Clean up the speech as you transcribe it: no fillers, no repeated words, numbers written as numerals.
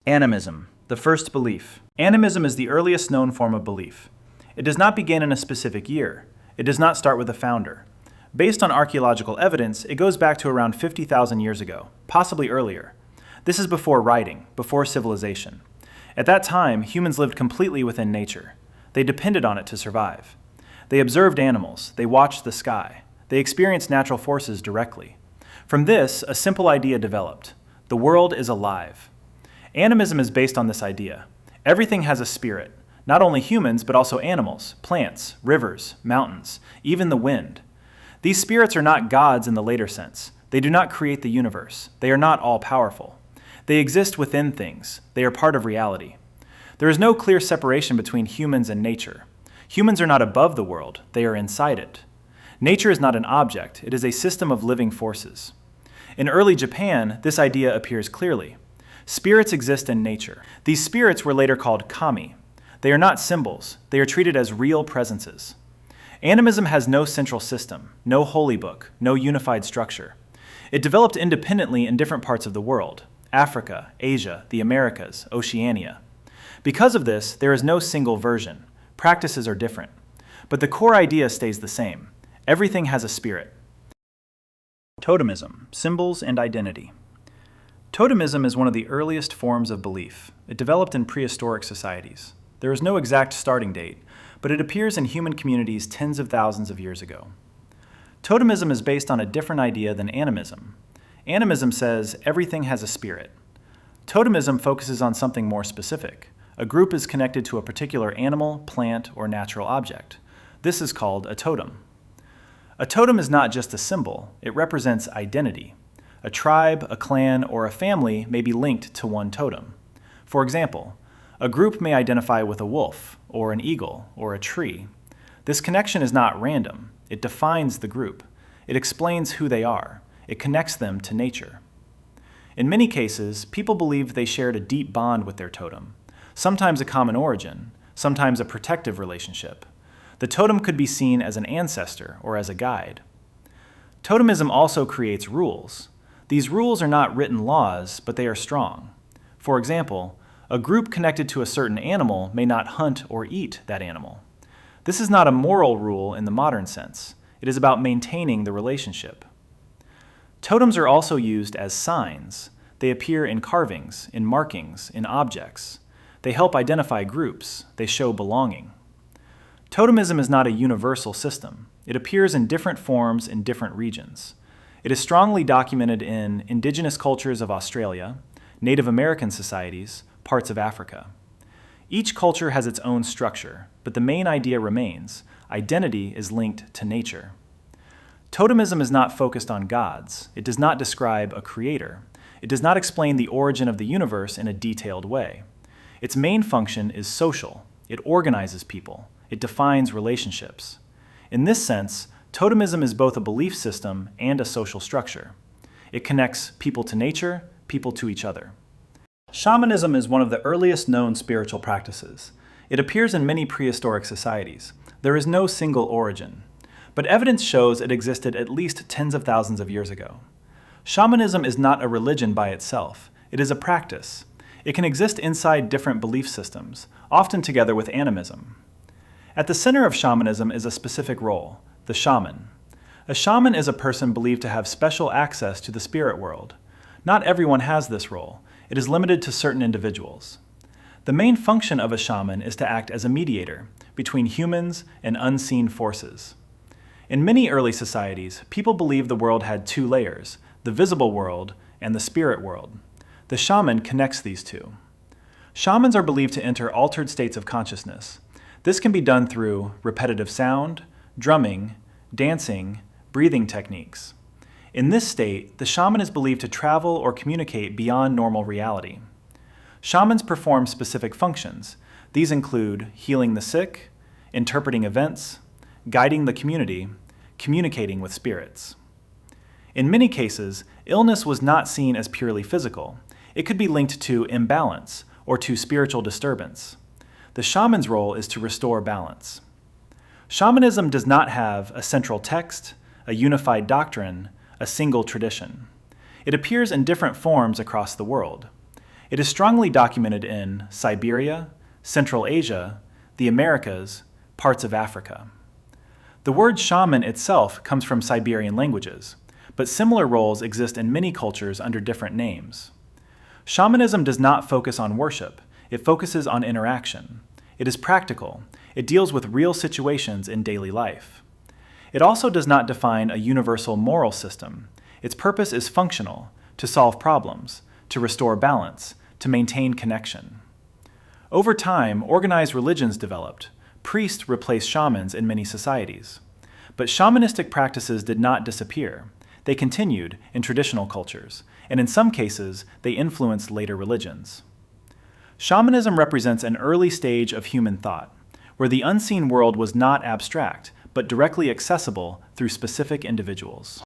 Animism, the first belief. Animism is the earliest known form of belief. It does not begin in a specific year. It does not start with a founder. Based on archaeological evidence, it goes back to around 50,000 years ago, possibly earlier. This is before writing, before civilization. At that time, humans lived completely within nature. They depended on it to survive. They observed animals. They watched the sky. They experienced natural forces directly. From this, a simple idea developed. The world is alive. Animism is based on this idea. Everything has a spirit, not only humans, but also animals, plants, rivers, mountains, even the wind. These spirits are not gods in the later sense. They do not create the universe. They are not all-powerful. They exist within things. They are part of reality. There is no clear separation between humans and nature. Humans are not above the world. They are inside it. Nature is not an object. It is a system of living forces. In early Japan, this idea appears clearly. Spirits exist in nature. These spirits were later called kami. They are not symbols. They are treated as real presences. Animism has no central system, no holy book, no unified structure. It developed independently in different parts of the world: Africa, Asia, the Americas, Oceania. Because of this, there is no single version. Practices are different. But the core idea stays the same. Everything has a spirit. Totemism, symbols and identity. Totemism is one of the earliest forms of belief. It developed in prehistoric societies. There is no exact starting date, but it appears in human communities tens of thousands of years ago. Totemism is based on a different idea than animism. Animism says everything has a spirit. Totemism focuses on something more specific. A group is connected to a particular animal, plant, or natural object. This is called a totem. A totem is not just a symbol. It represents identity. A tribe, a clan, or a family may be linked to one totem. For example, a group may identify with a wolf, or an eagle, or a tree. This connection is not random. It defines the group. It explains who they are. It connects them to nature. In many cases, people believed they shared a deep bond with their totem, sometimes a common origin, sometimes a protective relationship. The totem could be seen as an ancestor or as a guide. Totemism also creates rules. These rules are not written laws, but they are strong. For example, a group connected to a certain animal may not hunt or eat that animal. This is not a moral rule in the modern sense. It is about maintaining the relationship. Totems are also used as signs. They appear in carvings, in markings, in objects. They help identify groups. They show belonging. Totemism is not a universal system. It appears in different forms in different regions. It is strongly documented in indigenous cultures of Australia, Native American societies, parts of Africa. Each culture has its own structure, but the main idea remains: identity is linked to nature. Totemism is not focused on gods. It does not describe a creator. It does not explain the origin of the universe in a detailed way. Its main function is social. It organizes people. It defines relationships. In this sense, totemism is both a belief system and a social structure. It connects people to nature, people to each other. Shamanism is one of the earliest known spiritual practices. It appears in many prehistoric societies. There is no single origin, but evidence shows it existed at least tens of thousands of years ago. Shamanism is not a religion by itself. It is a practice. It can exist inside different belief systems, often together with animism. At the center of shamanism is a specific role: the shaman. A shaman is a person believed to have special access to the spirit world. Not everyone has this role. It is limited to certain individuals. The main function of a shaman is to act as a mediator between humans and unseen forces. In many early societies, people believed the world had two layers: the visible world and the spirit world. The shaman connects these two. Shamans are believed to enter altered states of consciousness. This can be done through repetitive sound, drumming, dancing, breathing techniques. In this state, the shaman is believed to travel or communicate beyond normal reality. Shamans perform specific functions. These include healing the sick, interpreting events, guiding the community, communicating with spirits. In many cases, illness was not seen as purely physical. It could be linked to imbalance or to spiritual disturbance. The shaman's role is to restore balance. Shamanism does not have a central text, a unified doctrine, a single tradition. It appears in different forms across the world. It is strongly documented in Siberia, Central Asia, the Americas, parts of Africa. The word shaman itself comes from Siberian languages, but similar roles exist in many cultures under different names. Shamanism does not focus on worship, it focuses on interaction. It is practical, it deals with real situations in daily life. It also does not define a universal moral system. Its purpose is functional, to solve problems, to restore balance, to maintain connection. Over time, organized religions developed. Priests replaced shamans in many societies. But shamanistic practices did not disappear. They continued in traditional cultures, and in some cases, they influenced later religions. Shamanism represents an early stage of human thought, where the unseen world was not abstract, but directly accessible through specific individuals.